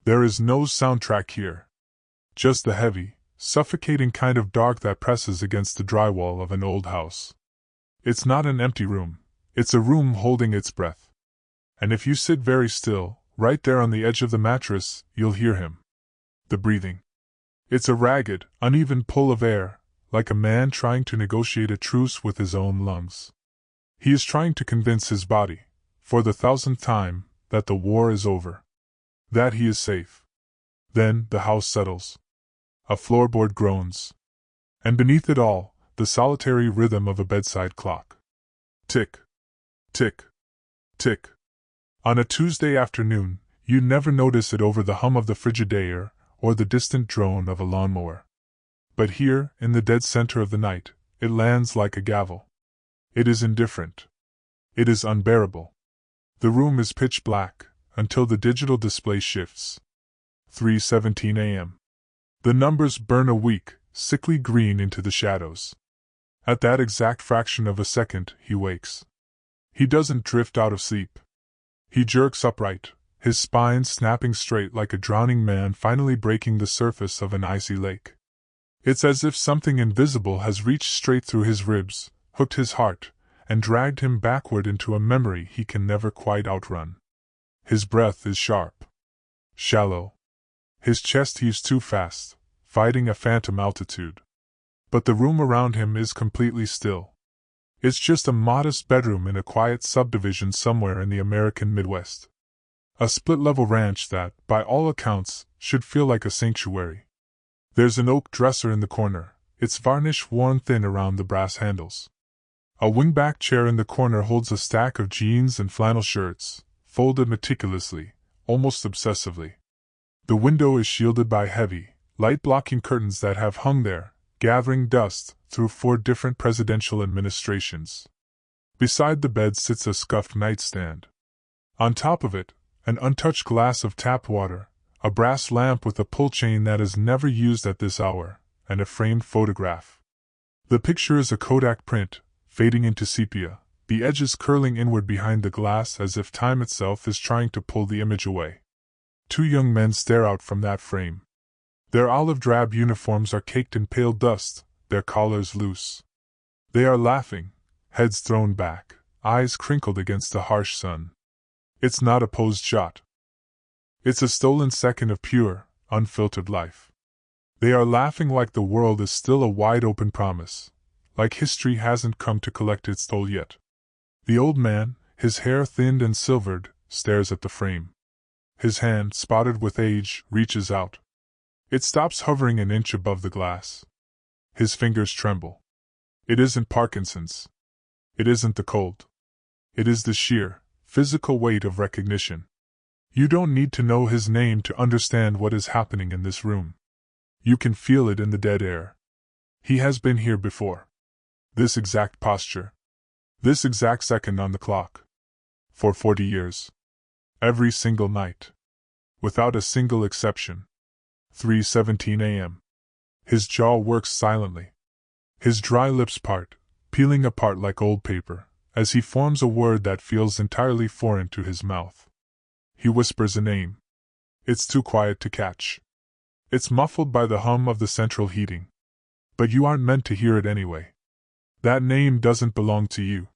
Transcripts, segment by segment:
There is no soundtrack here. Just the heavy, suffocating kind of dark that presses against the drywall of an old house. It's not an empty room, it's a room holding its breath. And if you sit very still, right there on the edge of the mattress, you'll hear him. The breathing. It's a ragged, uneven pull of air, like a man trying to negotiate a truce with his own lungs. He is trying to convince his body, for the 1000th time, that the war is over. That he is safe. Then the house settles. A floorboard groans. And beneath it all, the solitary rhythm of a bedside clock. Tick. Tick. Tick. On a Tuesday afternoon, you never notice it over the hum of the Frigidaire or the distant drone of a lawnmower. But here, in the dead center of the night, it lands like a gavel. It is indifferent. It is unbearable. The room is pitch black, until the digital display shifts. 3:17 a.m. The numbers burn a weak, sickly green into the shadows. At that exact fraction of a second, he wakes. He doesn't drift out of sleep. He jerks upright, his spine snapping straight like a drowning man finally breaking the surface of an icy lake. It's as if something invisible has reached straight through his ribs, hooked his heart, and dragged him backward into a memory he can never quite outrun. His breath is sharp. Shallow. His chest heaves too fast, fighting a phantom altitude. But the room around him is completely still. It's just a modest bedroom in a quiet subdivision somewhere in the American Midwest. A split-level ranch that, by all accounts, should feel like a sanctuary. There's an oak dresser in the corner, its varnish worn thin around the brass handles. A wingback chair in the corner holds a stack of jeans and flannel shirts, folded meticulously, almost obsessively. The window is shielded by heavy, light-blocking curtains that have hung there, gathering dust, through 4 different presidential administrations. Beside the bed sits a scuffed nightstand. On top of it, an untouched glass of tap water, a brass lamp with a pull chain that is never used at this hour, and a framed photograph. The picture is a Kodak print, fading into sepia, the edges curling inward behind the glass as if time itself is trying to pull the image away. 2 young men stare out from that frame. Their olive-drab uniforms are caked in pale dust, their collars loose. They are laughing, heads thrown back, eyes crinkled against the harsh sun. It's not a posed shot. It's a stolen second of pure, unfiltered life. They are laughing like the world is still a wide-open promise, like history hasn't come to collect its toll yet. The old man, his hair thinned and silvered, stares at the frame. His hand, spotted with age, reaches out. It stops hovering an inch above the glass. His fingers tremble. It isn't Parkinson's. It isn't the cold. It is the sheer, physical weight of recognition. You don't need to know his name to understand what is happening in this room. You can feel it in the dead air. He has been here before. This exact posture. This exact second on the clock. For 40 years. Every single night. Without a single exception. 3:17 a.m. His jaw works silently. His dry lips part, peeling apart like old paper, as he forms a word that feels entirely foreign to his mouth. He whispers a name. It's too quiet to catch. It's muffled by the hum of the central heating. But you aren't meant to hear it anyway. That name doesn't belong to you.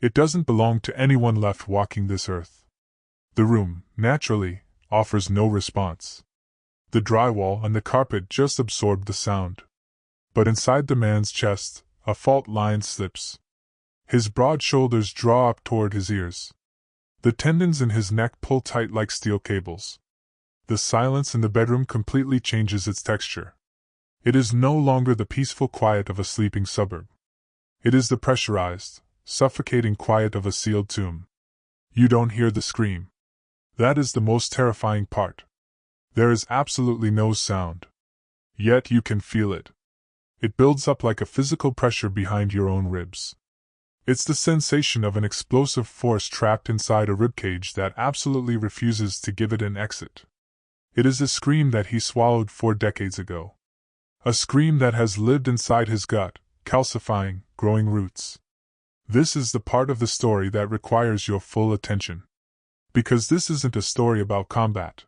It doesn't belong to anyone left walking this earth. The room, naturally, offers no response. The drywall and the carpet just absorb the sound. But inside the man's chest, a fault line slips. His broad shoulders draw up toward his ears. The tendons in his neck pull tight like steel cables. The silence in the bedroom completely changes its texture. It is no longer the peaceful quiet of a sleeping suburb. It is the pressurized, suffocating quiet of a sealed tomb. You don't hear the scream. That is the most terrifying part. There is absolutely no sound. Yet you can feel it. It builds up like a physical pressure behind your own ribs. It's the sensation of an explosive force trapped inside a ribcage that absolutely refuses to give it an exit. It is a scream that he swallowed 4 decades ago. A scream that has lived inside his gut, calcifying, growing roots. This is the part of the story that requires your full attention. Because this isn't a story about combat.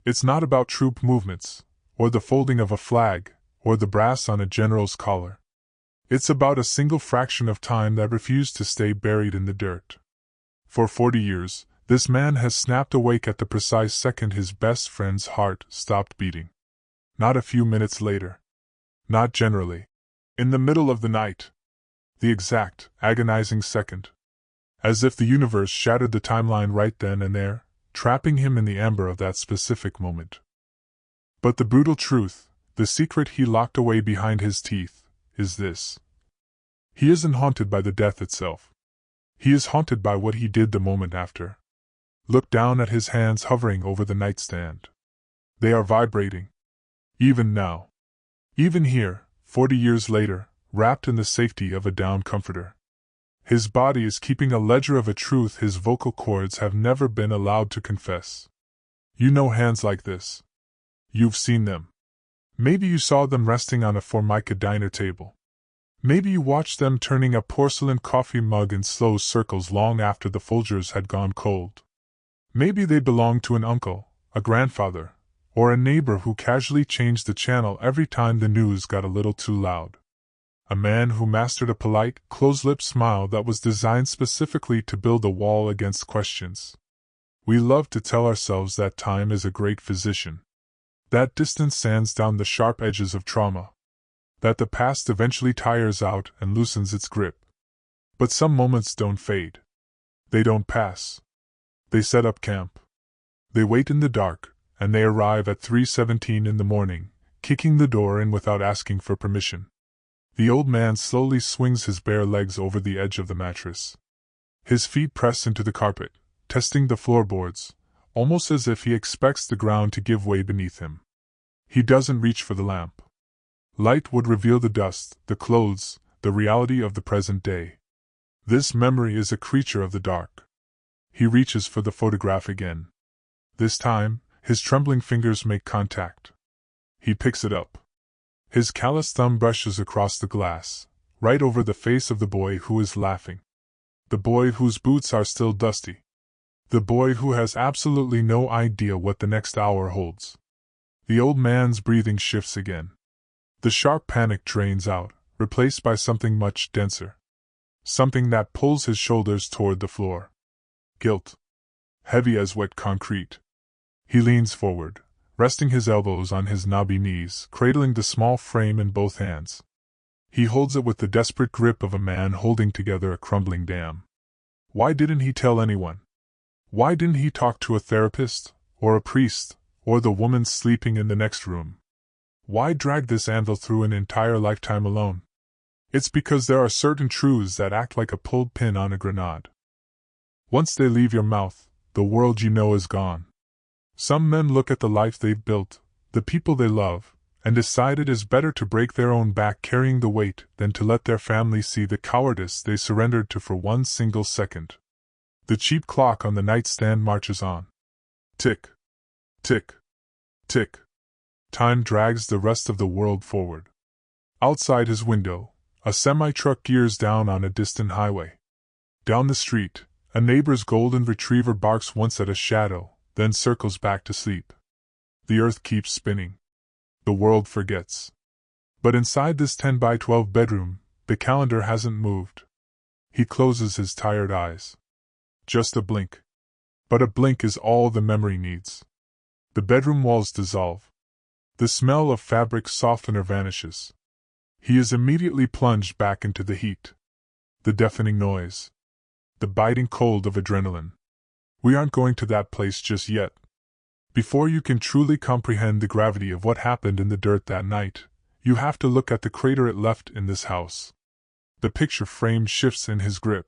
It's not about troop movements, or the folding of a flag, or the brass on a general's collar. It's about a single fraction of time that refused to stay buried in the dirt. For 40 years, this man has snapped awake at the precise second his best friend's heart stopped beating. Not a few minutes later. Not generally. In the middle of the night. The exact, agonizing second. As if the universe shattered the timeline right then and there, trapping him in the amber of that specific moment. But the brutal truth, the secret he locked away behind his teeth, is this. He isn't haunted by the death itself. He is haunted by what he did the moment after. Look down at his hands hovering over the nightstand. They are vibrating. Even now. Even here, 40 years later, wrapped in the safety of a down comforter. His body is keeping a ledger of a truth his vocal cords have never been allowed to confess. You know hands like this. You've seen them. Maybe you saw them resting on a Formica diner table. Maybe you watched them turning a porcelain coffee mug in slow circles long after the Folgers had gone cold. Maybe they belonged to an uncle, a grandfather, or a neighbor who casually changed the channel every time the news got a little too loud. A man who mastered a polite, close-lipped smile that was designed specifically to build a wall against questions. We love to tell ourselves that time is a great physician. That distance sands down the sharp edges of trauma. That the past eventually tires out and loosens its grip. But some moments don't fade. They don't pass. They set up camp. They wait in the dark, and they arrive at 3:17 in the morning, kicking the door in without asking for permission. The old man slowly swings his bare legs over the edge of the mattress. His feet press into the carpet, testing the floorboards, almost as if he expects the ground to give way beneath him. He doesn't reach for the lamp. Light would reveal the dust, the clothes, the reality of the present day. This memory is a creature of the dark. He reaches for the photograph again. This time, his trembling fingers make contact. He picks it up. His callous thumb brushes across the glass, right over the face of the boy who is laughing. The boy whose boots are still dusty. The boy who has absolutely no idea what the next hour holds. The old man's breathing shifts again. The sharp panic drains out, replaced by something much denser. Something that pulls his shoulders toward the floor. Guilt. Heavy as wet concrete. He leans forward, resting his elbows on his knobby knees, cradling the small frame in both hands. He holds it with the desperate grip of a man holding together a crumbling dam. Why didn't he tell anyone? Why didn't he talk to a therapist, or a priest, or the woman sleeping in the next room? Why drag this anvil through an entire lifetime alone? It's because there are certain truths that act like a pulled pin on a grenade. Once they leave your mouth, the world you know is gone. Some men look at the life they've built, the people they love, and decide it is better to break their own back carrying the weight than to let their family see the cowardice they surrendered to for one single second. The cheap clock on the nightstand marches on. Tick. Tick. Tick. Time drags the rest of the world forward. Outside his window, a semi-truck gears down on a distant highway. Down the street, a neighbor's golden retriever barks once at a shadow, then circles back to sleep. The earth keeps spinning. The world forgets. But inside this 10 by 12 bedroom, the calendar hasn't moved. He closes his tired eyes. Just a blink. But a blink is all the memory needs. The bedroom walls dissolve. The smell of fabric softener vanishes. He is immediately plunged back into the heat. The deafening noise. The biting cold of adrenaline. We aren't going to that place just yet. Before you can truly comprehend the gravity of what happened in the dirt that night, you have to look at the crater it left in this house. The picture frame shifts in his grip.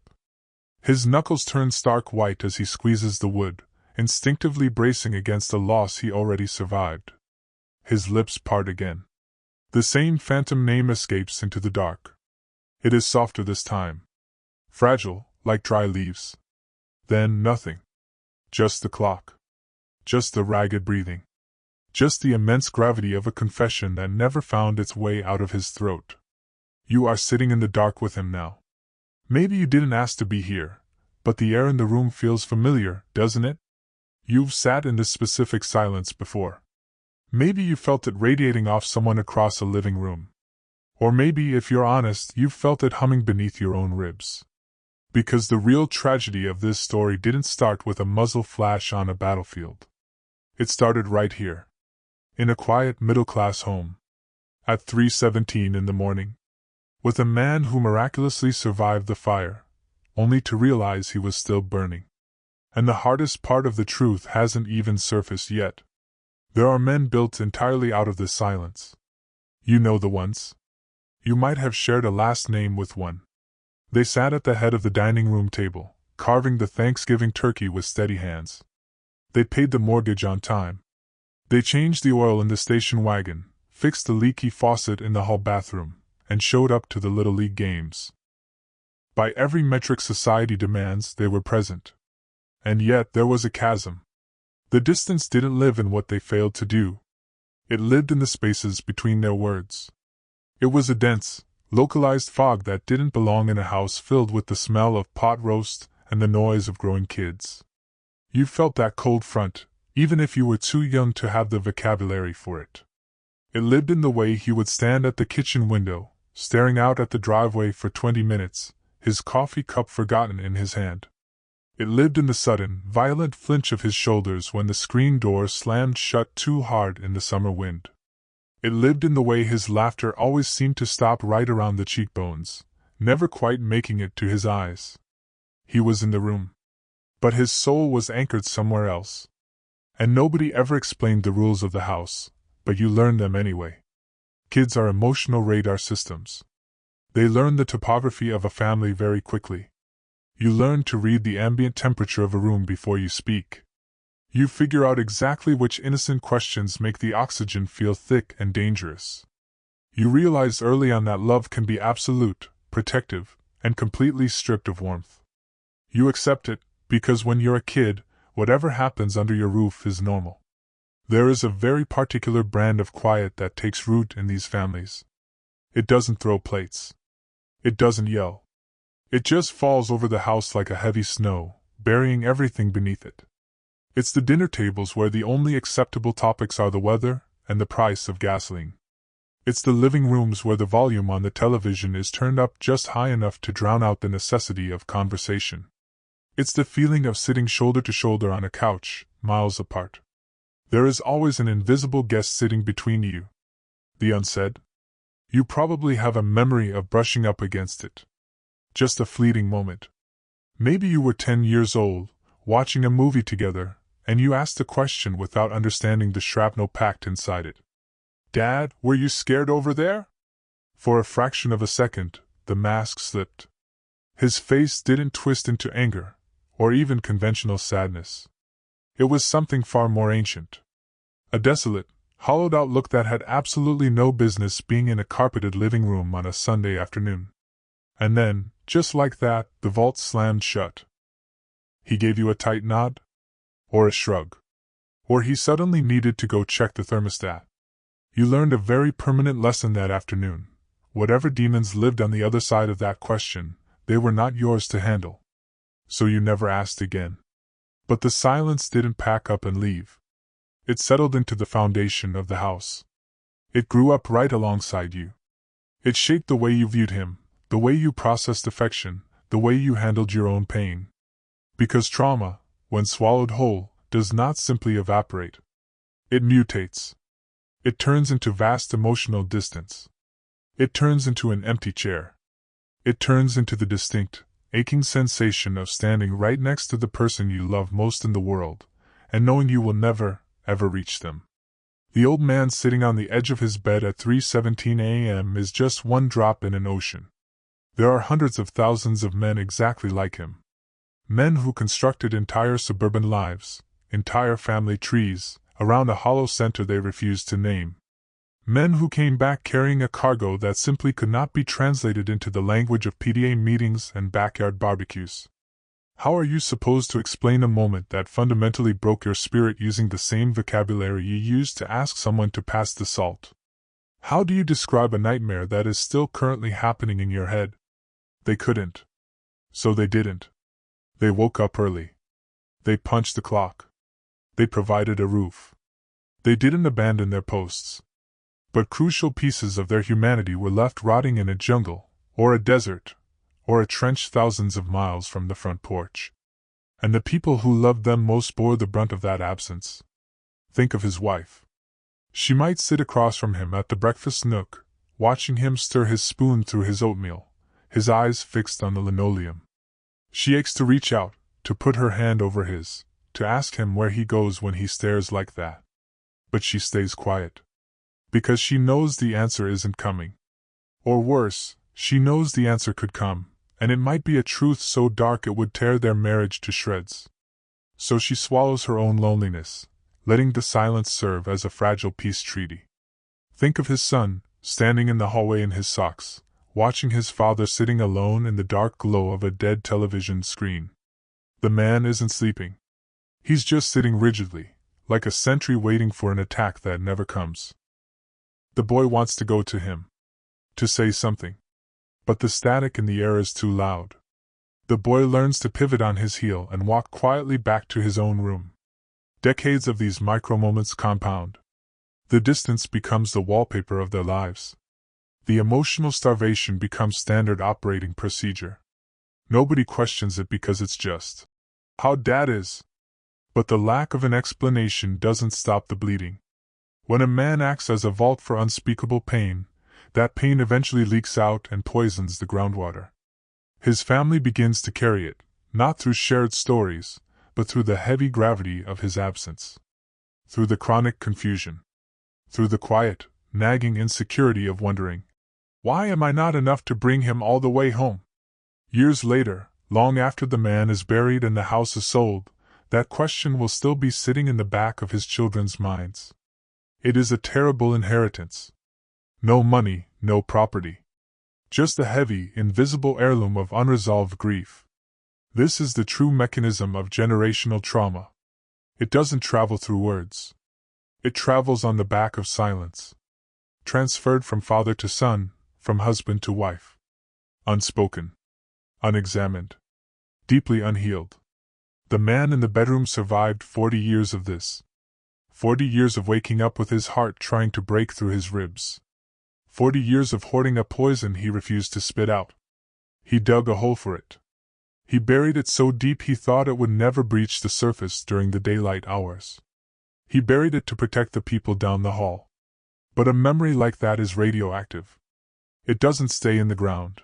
His knuckles turn stark white as he squeezes the wood, instinctively bracing against the loss he already survived. His lips part again. The same phantom name escapes into the dark. It is softer this time. Fragile, like dry leaves. Then nothing. Just the clock. Just the ragged breathing. Just the immense gravity of a confession that never found its way out of his throat. You are sitting in the dark with him now. Maybe you didn't ask to be here, but the air in the room feels familiar, doesn't it? You've sat in this specific silence before. Maybe you felt it radiating off someone across a living room. Or maybe, if you're honest, you've felt it humming beneath your own ribs. Because the real tragedy of this story didn't start with a muzzle flash on a battlefield. It started right here. In a quiet middle-class home. At 3:17 in the morning. With a man who miraculously survived the fire, only to realize he was still burning. And the hardest part of the truth hasn't even surfaced yet. There are men built entirely out of this silence. You know the ones. You might have shared a last name with one. They sat at the head of the dining room table, carving the Thanksgiving turkey with steady hands. They paid the mortgage on time. They changed the oil in the station wagon, fixed the leaky faucet in the hall bathroom, and showed up to the Little League games. By every metric society demands, they were present. And yet there was a chasm. The distance didn't live in what they failed to do. It lived in the spaces between their words. It was a dense, localized fog that didn't belong in a house filled with the smell of pot roast and the noise of growing kids. You felt that cold front, even if you were too young to have the vocabulary for it. It lived in the way he would stand at the kitchen window, staring out at the driveway for 20 minutes, his coffee cup forgotten in his hand. It lived in the sudden, violent flinch of his shoulders when the screen door slammed shut too hard in the summer wind. It lived in the way his laughter always seemed to stop right around the cheekbones, never quite making it to his eyes. He was in the room. But his soul was anchored somewhere else. And nobody ever explained the rules of the house, but you learned them anyway. Kids are emotional radar systems. They learn the topography of a family very quickly. You learn to read the ambient temperature of a room before you speak. You figure out exactly which innocent questions make the oxygen feel thick and dangerous. You realize early on that love can be absolute, protective, and completely stripped of warmth. You accept it, because when you're a kid, whatever happens under your roof is normal. There is a very particular brand of quiet that takes root in these families. It doesn't throw plates. It doesn't yell. It just falls over the house like a heavy snow, burying everything beneath it. It's the dinner tables where the only acceptable topics are the weather and the price of gasoline. It's the living rooms where the volume on the television is turned up just high enough to drown out the necessity of conversation. It's the feeling of sitting shoulder to shoulder on a couch, miles apart. There is always an invisible guest sitting between you. The unsaid. You probably have a memory of brushing up against it. Just a fleeting moment. Maybe you were 10 years old, watching a movie together, and you asked a question without understanding the shrapnel packed inside it. "Dad, were you scared over there?" For a fraction of a second, the mask slipped. His face didn't twist into anger, or even conventional sadness. It was something far more ancient. A desolate, hollowed-out look that had absolutely no business being in a carpeted living room on a Sunday afternoon. And then, just like that, the vault slammed shut. He gave you a tight nod? Or a shrug? Or he suddenly needed to go check the thermostat? You learned a very permanent lesson that afternoon. Whatever demons lived on the other side of that question, they were not yours to handle. So you never asked again. But the silence didn't pack up and leave. It settled into the foundation of the house. It grew up right alongside you. It shaped the way you viewed him, the way you processed affection, the way you handled your own pain. Because trauma, when swallowed whole, does not simply evaporate. It mutates. It turns into vast emotional distance. It turns into an empty chair. It turns into the distinct, aching sensation of standing right next to the person you love most in the world, and knowing you will never, ever reach them. The old man sitting on the edge of his bed at 3:17 a.m. is just one drop in an ocean. There are hundreds of thousands of men exactly like him. Men who constructed entire suburban lives, entire family trees, around a hollow center they refused to name. Men who came back carrying a cargo that simply could not be translated into the language of PTA meetings and backyard barbecues. How are you supposed to explain a moment that fundamentally broke your spirit using the same vocabulary you used to ask someone to pass the salt? How do you describe a nightmare that is still currently happening in your head? They couldn't. So they didn't. They woke up early. They punched the clock. They provided a roof. They didn't abandon their posts. But crucial pieces of their humanity were left rotting in a jungle, or a desert, or a trench thousands of miles from the front porch. And the people who loved them most bore the brunt of that absence. Think of his wife. She might sit across from him at the breakfast nook, watching him stir his spoon through his oatmeal, his eyes fixed on the linoleum. She aches to reach out, to put her hand over his, to ask him where he goes when he stares like that. But she stays quiet. Because she knows the answer isn't coming. Or worse, she knows the answer could come, and it might be a truth so dark it would tear their marriage to shreds. So she swallows her own loneliness, letting the silence serve as a fragile peace treaty. Think of his son, standing in the hallway in his socks, watching his father sitting alone in the dark glow of a dead television screen. The man isn't sleeping. He's just sitting rigidly, like a sentry waiting for an attack that never comes. The boy wants to go to him. To say something. But the static in the air is too loud. The boy learns to pivot on his heel and walk quietly back to his own room. Decades of these micro-moments compound. The distance becomes the wallpaper of their lives. The emotional starvation becomes standard operating procedure. Nobody questions it because it's just how Dad is. But the lack of an explanation doesn't stop the bleeding. When a man acts as a vault for unspeakable pain, that pain eventually leaks out and poisons the groundwater. His family begins to carry it, not through shared stories, but through the heavy gravity of his absence. Through the chronic confusion. Through the quiet, nagging insecurity of wondering, why am I not enough to bring him all the way home? Years later, long after the man is buried and the house is sold, that question will still be sitting in the back of his children's minds. It is a terrible inheritance. No money, no property. Just a heavy, invisible heirloom of unresolved grief. This is the true mechanism of generational trauma. It doesn't travel through words. It travels on the back of silence. Transferred from father to son, from husband to wife. Unspoken. Unexamined. Deeply unhealed. The man in the bedroom survived 40 years of this. 40 years of waking up with his heart trying to break through his ribs. 40 years of hoarding a poison he refused to spit out. He dug a hole for it. He buried it so deep he thought it would never breach the surface during the daylight hours. He buried it to protect the people down the hall. But a memory like that is radioactive. It doesn't stay in the ground.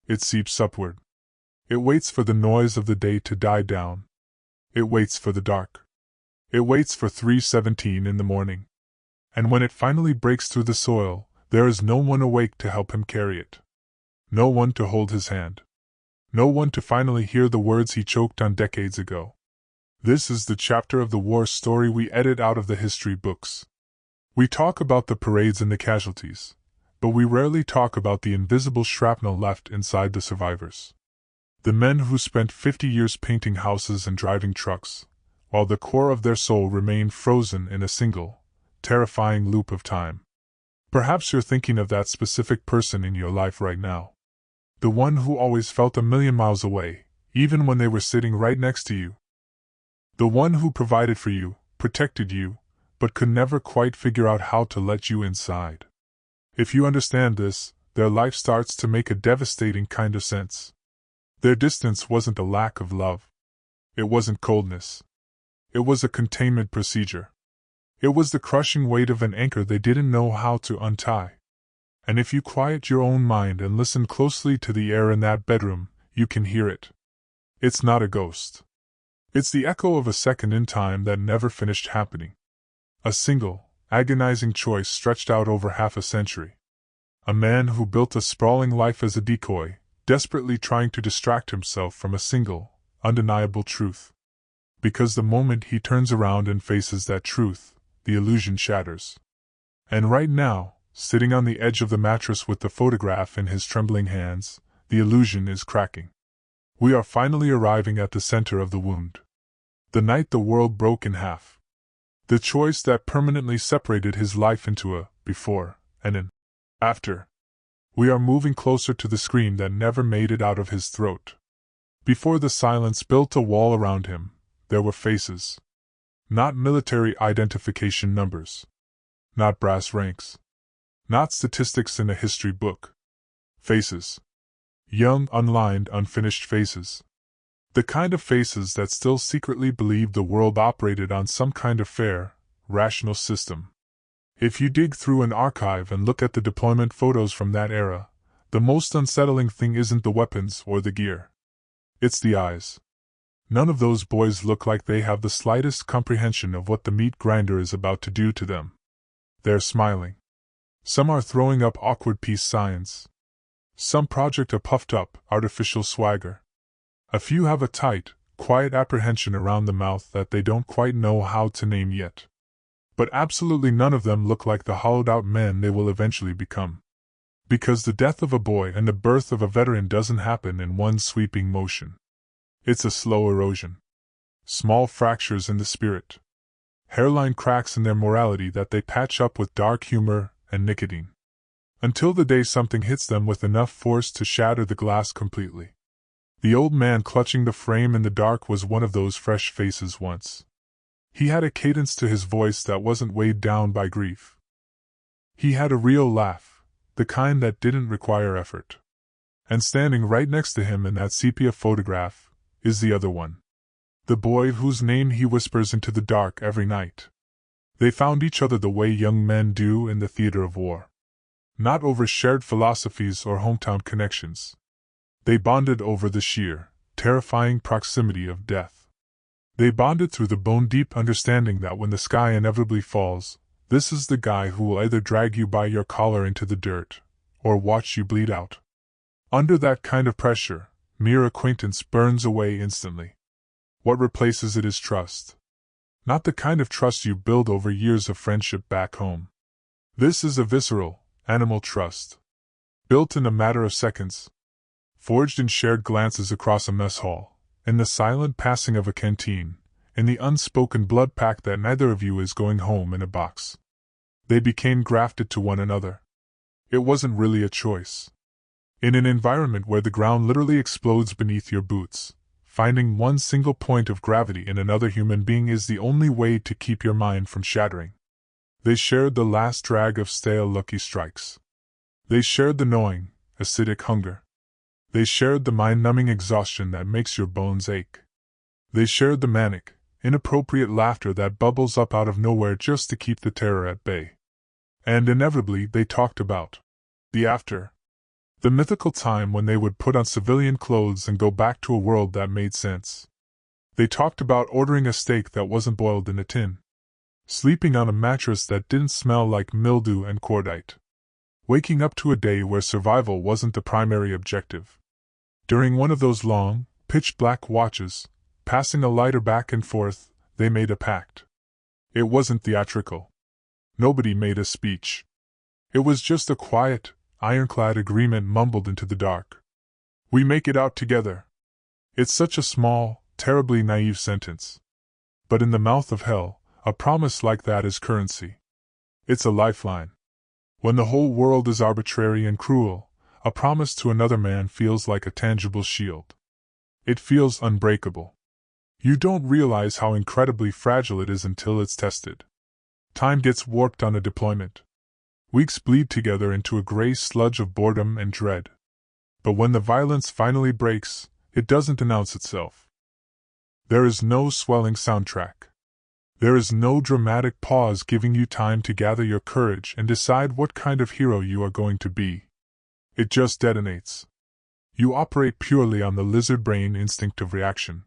It seeps upward. It waits for the noise of the day to die down. It waits for the dark. It waits for 3:17 in the morning. And when it finally breaks through the soil, there is no one awake to help him carry it. No one to hold his hand. No one to finally hear the words he choked on decades ago. This is the chapter of the war story we edit out of the history books. We talk about the parades and the casualties, but we rarely talk about the invisible shrapnel left inside the survivors. The men who spent 50 years painting houses and driving trucks, while the core of their soul remained frozen in a single, terrifying loop of time. Perhaps you're thinking of that specific person in your life right now. The one who always felt a million miles away, even when they were sitting right next to you. The one who provided for you, protected you, but could never quite figure out how to let you inside. If you understand this, their life starts to make a devastating kind of sense. Their distance wasn't a lack of love. It wasn't coldness. It was a containment procedure. It was the crushing weight of an anchor they didn't know how to untie. And if you quiet your own mind and listen closely to the air in that bedroom, you can hear it. It's not a ghost. It's the echo of a second in time that never finished happening. A single, agonizing choice stretched out over half a century. A man who built a sprawling life as a decoy, desperately trying to distract himself from a single, undeniable truth. Because the moment he turns around and faces that truth, the illusion shatters. And right now, sitting on the edge of the mattress with the photograph in his trembling hands, the illusion is cracking. We are finally arriving at the center of the wound. The night the world broke in half. The choice that permanently separated his life into a before and an after. We are moving closer to the scream that never made it out of his throat. Before the silence built a wall around him, there were faces. Not military identification numbers. Not brass ranks. Not statistics in a history book. Faces. Young, unlined, unfinished faces. The kind of faces that still secretly believed the world operated on some kind of fair, rational system. If you dig through an archive and look at the deployment photos from that era, the most unsettling thing isn't the weapons or the gear. It's the eyes. None of those boys look like they have the slightest comprehension of what the meat grinder is about to do to them. They're smiling. Some are throwing up awkward peace signs. Some project a puffed-up, artificial swagger. A few have a tight, quiet apprehension around the mouth that they don't quite know how to name yet. But absolutely none of them look like the hollowed-out men they will eventually become. Because the death of a boy and the birth of a veteran doesn't happen in one sweeping motion. It's a slow erosion. Small fractures in the spirit. Hairline cracks in their morality that they patch up with dark humor and nicotine. Until the day something hits them with enough force to shatter the glass completely. The old man clutching the frame in the dark was one of those fresh faces once. He had a cadence to his voice that wasn't weighed down by grief. He had a real laugh, the kind that didn't require effort. And standing right next to him in that sepia photograph is the other one. The boy whose name he whispers into the dark every night. They found each other the way young men do in the theater of war. Not over shared philosophies or hometown connections. They bonded over the sheer, terrifying proximity of death. They bonded through the bone-deep understanding that when the sky inevitably falls, this is the guy who will either drag you by your collar into the dirt, or watch you bleed out. Under that kind of pressure, mere acquaintance burns away instantly. What replaces it is trust. Not the kind of trust you build over years of friendship back home. This is a visceral, animal trust. Built in a matter of seconds. Forged in shared glances across a mess hall, in the silent passing of a canteen, in the unspoken blood pact that neither of you is going home in a box. They became grafted to one another. It wasn't really a choice. In an environment where the ground literally explodes beneath your boots, finding one single point of gravity in another human being is the only way to keep your mind from shattering. They shared the last drag of stale Lucky Strikes. They shared the gnawing, acidic hunger. They shared the mind-numbing exhaustion that makes your bones ache. They shared the manic, inappropriate laughter that bubbles up out of nowhere just to keep the terror at bay. And inevitably they talked about the after. The mythical time when they would put on civilian clothes and go back to a world that made sense. They talked about ordering a steak that wasn't boiled in a tin. Sleeping on a mattress that didn't smell like mildew and cordite. Waking up to a day where survival wasn't the primary objective. During one of those long, pitch-black watches, passing a lighter back and forth, they made a pact. It wasn't theatrical. Nobody made a speech. It was just a quiet, ironclad agreement mumbled into the dark. We make it out together. It's such a small, terribly naive sentence. But in the mouth of hell, a promise like that is currency. It's a lifeline. When the whole world is arbitrary and cruel, a promise to another man feels like a tangible shield. It feels unbreakable. You don't realize how incredibly fragile it is until it's tested. Time gets warped on a deployment. Weeks bleed together into a gray sludge of boredom and dread. But when the violence finally breaks, it doesn't announce itself. There is no swelling soundtrack. There is no dramatic pause giving you time to gather your courage and decide what kind of hero you are going to be. It just detonates. You operate purely on the lizard brain instinct of reaction.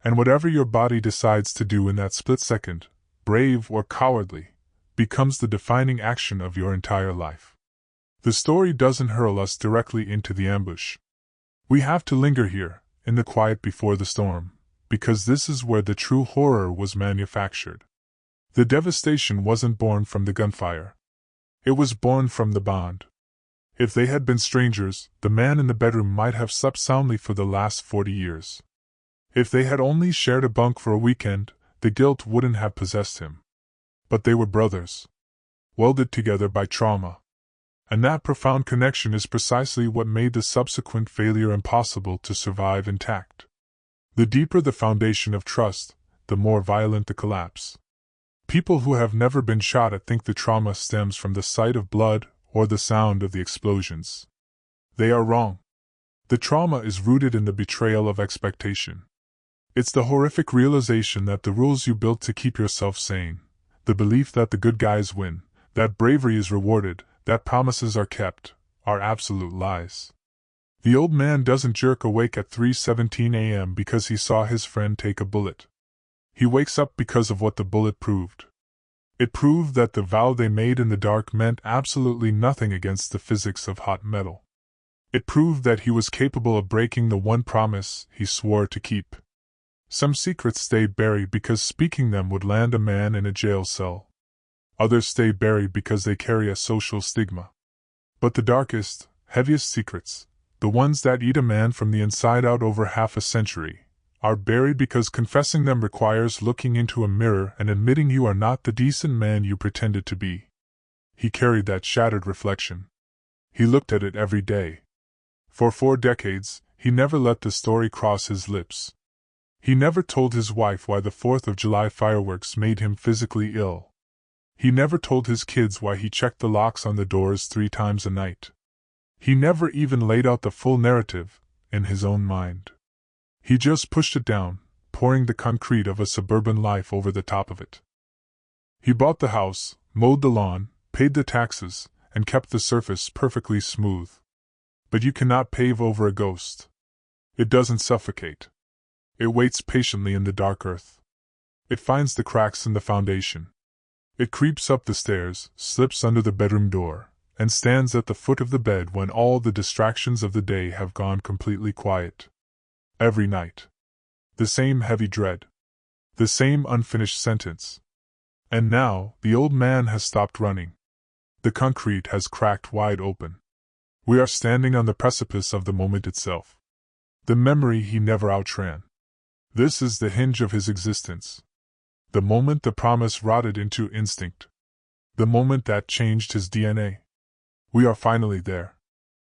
And whatever your body decides to do in that split second, brave or cowardly, becomes the defining action of your entire life. The story doesn't hurl us directly into the ambush. We have to linger here, in the quiet before the storm, because this is where the true horror was manufactured. The devastation wasn't born from the gunfire. It was born from the bond. If they had been strangers, the man in the bedroom might have slept soundly for the last 40 years. If they had only shared a bunk for a weekend, the guilt wouldn't have possessed him. But they were brothers, welded together by trauma. And that profound connection is precisely what made the subsequent failure impossible to survive intact. The deeper the foundation of trust, the more violent the collapse. People who have never been shot at think the trauma stems from the sight of blood or the sound of the explosions. They are wrong. The trauma is rooted in the betrayal of expectation. It's the horrific realization that the rules you built to keep yourself sane, the belief that the good guys win, that bravery is rewarded, that promises are kept, are absolute lies. The old man doesn't jerk awake at 3:17 a.m. because he saw his friend take a bullet. He wakes up because of what the bullet proved. It proved that the vow they made in the dark meant absolutely nothing against the physics of hot metal. It proved that he was capable of breaking the one promise he swore to keep. Some secrets stay buried because speaking them would land a man in a jail cell. Others stay buried because they carry a social stigma. But the darkest, heaviest secrets, the ones that eat a man from the inside out over half a century, are buried because confessing them requires looking into a mirror and admitting you are not the decent man you pretended to be. He carried that shattered reflection. He looked at it every day. For 4 decades, he never let the story cross his lips. He never told his wife why the 4th of July fireworks made him physically ill. He never told his kids why he checked the locks on the doors 3 times a night. He never even laid out the full narrative, in his own mind. He just pushed it down, pouring the concrete of a suburban life over the top of it. He bought the house, mowed the lawn, paid the taxes, and kept the surface perfectly smooth. But you cannot pave over a ghost. It doesn't suffocate. It waits patiently in the dark earth. It finds the cracks in the foundation. It creeps up the stairs, slips under the bedroom door, and stands at the foot of the bed when all the distractions of the day have gone completely quiet. Every night. The same heavy dread. The same unfinished sentence. And now, the old man has stopped running. The concrete has cracked wide open. We are standing on the precipice of the moment itself. The memory he never outran. This is the hinge of his existence. The moment the promise rotted into instinct. The moment that changed his DNA. We are finally there.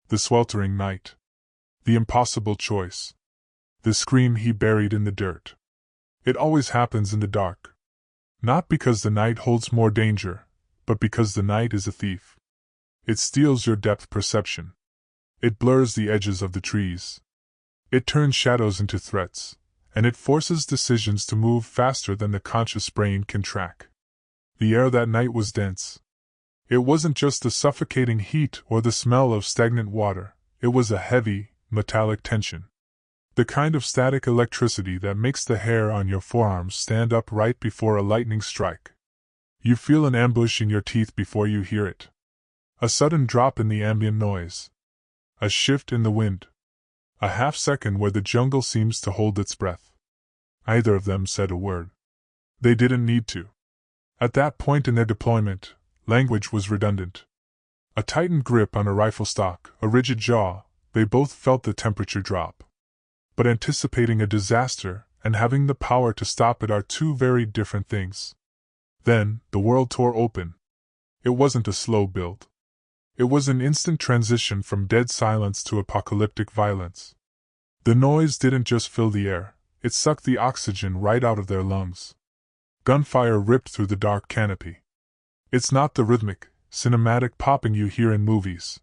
The sweltering night. The impossible choice. The scream he buried in the dirt. It always happens in the dark. Not because the night holds more danger, but because the night is a thief. It steals your depth perception. It blurs the edges of the trees. It turns shadows into threats, and it forces decisions to move faster than the conscious brain can track. The air that night was dense. It wasn't just the suffocating heat or the smell of stagnant water, it was a heavy, metallic tension. The kind of static electricity that makes the hair on your forearms stand up right before a lightning strike. You feel an ambush in your teeth before you hear it. A sudden drop in the ambient noise. A shift in the wind. A half second where the jungle seems to hold its breath. Neither of them said a word. They didn't need to. At that point in their deployment, language was redundant. A tightened grip on a rifle stock, a rigid jaw, they both felt the temperature drop. But anticipating a disaster and having the power to stop it are 2 very different things. Then, the world tore open. It wasn't a slow build. It was an instant transition from dead silence to apocalyptic violence. The noise didn't just fill the air, it sucked the oxygen right out of their lungs. Gunfire ripped through the dark canopy. It's not the rhythmic, cinematic popping you hear in movies.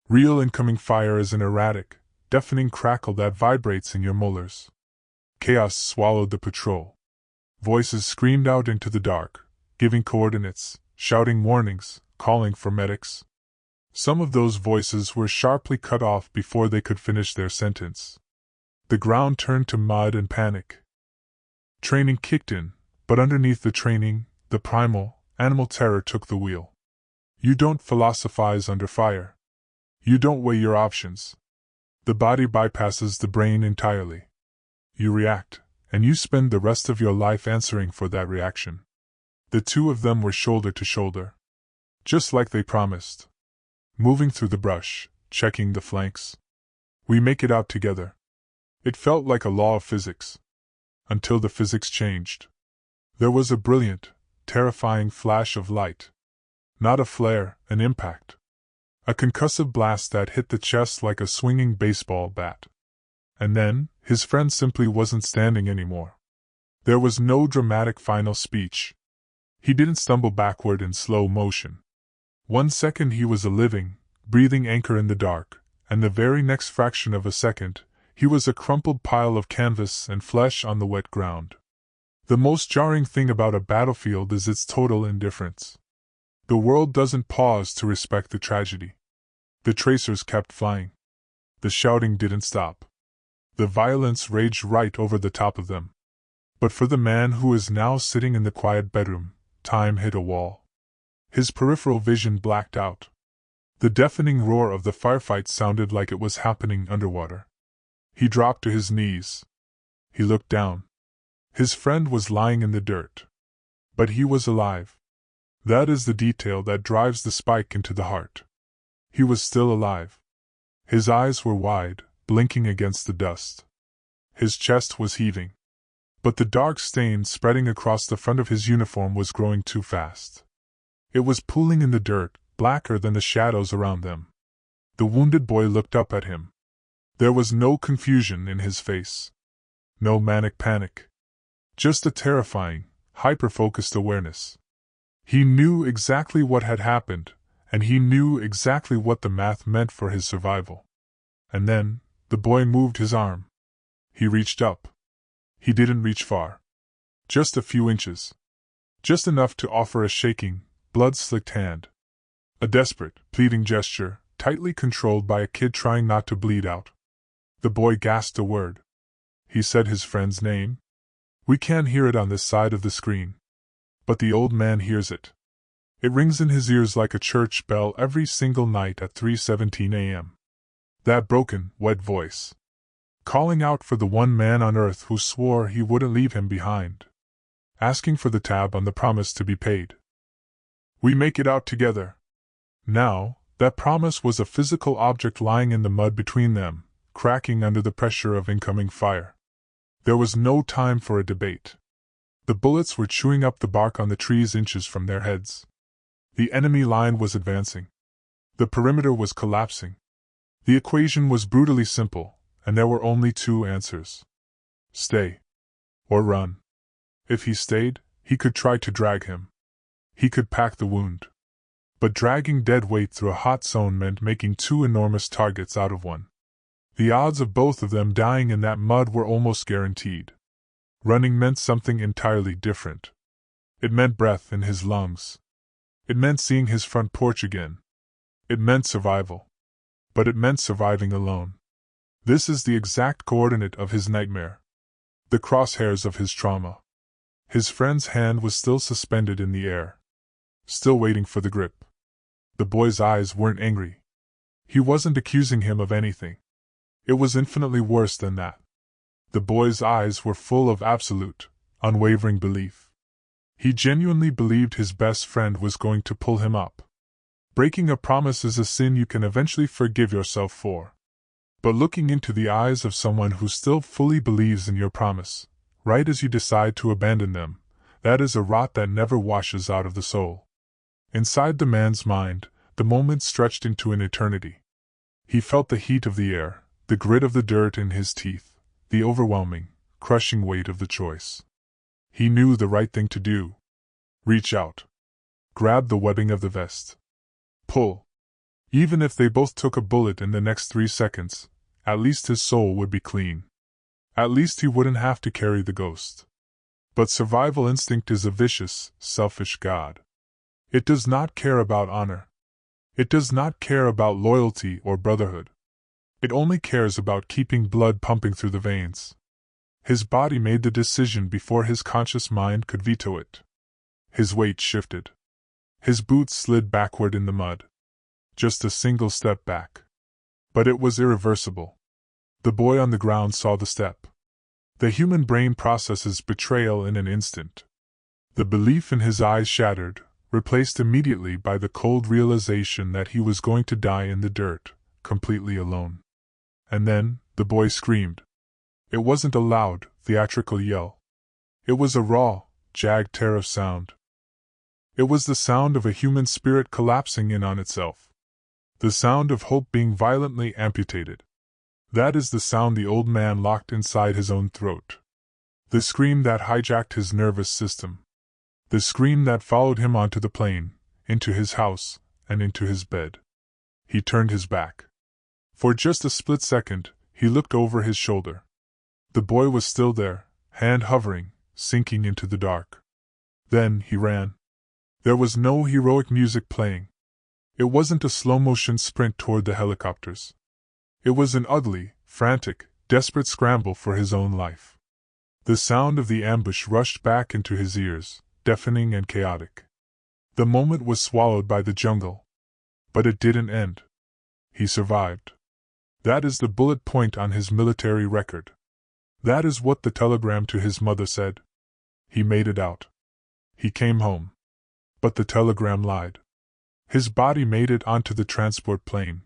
Real incoming fire is an erratic, deafening crackle that vibrates in your molars. Chaos swallowed the patrol. Voices screamed out into the dark, giving coordinates, shouting warnings, calling for medics. Some of those voices were sharply cut off before they could finish their sentence. The ground turned to mud and panic. Training kicked in, but underneath the training, the primal, animal terror took the wheel. You don't philosophize under fire. You don't weigh your options. The body bypasses the brain entirely. You react, and you spend the rest of your life answering for that reaction. The 2 of them were shoulder to shoulder. Just like they promised. Moving through the brush, checking the flanks. We make it out together. It felt like a law of physics. Until the physics changed. There was a brilliant, terrifying flash of light. Not a flare, an impact. A concussive blast that hit the chest like a swinging baseball bat. And then, his friend simply wasn't standing anymore. There was no dramatic final speech. He didn't stumble backward in slow motion. 1 second he was a living, breathing anchor in the dark, and the very next fraction of a second, he was a crumpled pile of canvas and flesh on the wet ground. The most jarring thing about a battlefield is its total indifference. The world doesn't pause to respect the tragedy. The tracers kept flying. The shouting didn't stop. The violence raged right over the top of them. But for the man who is now sitting in the quiet bedroom, time hit a wall. His peripheral vision blacked out. The deafening roar of the firefight sounded like it was happening underwater. He dropped to his knees. He looked down. His friend was lying in the dirt. But he was alive. That is the detail that drives the spike into the heart. He was still alive. His eyes were wide, blinking against the dust. His chest was heaving. But the dark stain spreading across the front of his uniform was growing too fast. It was pooling in the dirt, blacker than the shadows around them. The wounded boy looked up at him. There was no confusion in his face. No manic panic. Just a terrifying, hyper-focused awareness. He knew exactly what had happened, and he knew exactly what the math meant for his survival. And then, the boy moved his arm. He reached up. He didn't reach far. Just a few inches. Just enough to offer a shaking, blood-slicked hand. A desperate, pleading gesture, tightly controlled by a kid trying not to bleed out. The boy gasped a word. He said his friend's name. We can't hear it on this side of the screen. But the old man hears it. It rings in his ears like a church bell every single night at 3:17 a.m. That broken, wet voice. Calling out for the one man on earth who swore he wouldn't leave him behind. Asking for the tab on the promise to be paid. We make it out together. Now, that promise was a physical object lying in the mud between them, cracking under the pressure of incoming fire. There was no time for a debate. The bullets were chewing up the bark on the trees inches from their heads. The enemy line was advancing. The perimeter was collapsing. The equation was brutally simple, and there were only two answers. Stay. Or run. If he stayed, he could try to drag him. He could pack the wound. But dragging dead weight through a hot zone meant making two enormous targets out of one. The odds of both of them dying in that mud were almost guaranteed. Running meant something entirely different. It meant breath in his lungs. It meant seeing his front porch again. It meant survival. But it meant surviving alone. This is the exact coordinate of his nightmare. The crosshairs of his trauma. His friend's hand was still suspended in the air. Still waiting for the grip. The boy's eyes weren't angry. He wasn't accusing him of anything. It was infinitely worse than that. The boy's eyes were full of absolute, unwavering belief. He genuinely believed his best friend was going to pull him up. Breaking a promise is a sin you can eventually forgive yourself for. But looking into the eyes of someone who still fully believes in your promise, right as you decide to abandon them, that is a rot that never washes out of the soul. Inside the man's mind, the moment stretched into an eternity. He felt the heat of the air, the grit of the dirt in his teeth, the overwhelming, crushing weight of the choice. He knew the right thing to do. Reach out. Grab the webbing of the vest. Pull. Even if they both took a bullet in the next 3 seconds, at least his soul would be clean. At least he wouldn't have to carry the ghost. But survival instinct is a vicious, selfish god. It does not care about honor. It does not care about loyalty or brotherhood. It only cares about keeping blood pumping through the veins. His body made the decision before his conscious mind could veto it. His weight shifted. His boots slid backward in the mud. Just a single step back. But it was irreversible. The boy on the ground saw the step. The human brain processes betrayal in an instant. The belief in his eyes shattered, replaced immediately by the cold realization that he was going to die in the dirt, completely alone. And then, the boy screamed. It wasn't a loud, theatrical yell. It was a raw, jagged terror sound. It was the sound of a human spirit collapsing in on itself. The sound of hope being violently amputated. That is the sound the old man locked inside his own throat. The scream that hijacked his nervous system. The scream that followed him onto the plane, into his house, and into his bed. He turned his back. For just a split second, he looked over his shoulder. The boy was still there, hand hovering, sinking into the dark. Then he ran. There was no heroic music playing. It wasn't a slow-motion sprint toward the helicopters. It was an ugly, frantic, desperate scramble for his own life. The sound of the ambush rushed back into his ears, deafening and chaotic. The moment was swallowed by the jungle. But it didn't end. He survived. That is the bullet point on his military record. That is what the telegram to his mother said. He made it out. He came home. But the telegram lied. His body made it onto the transport plane.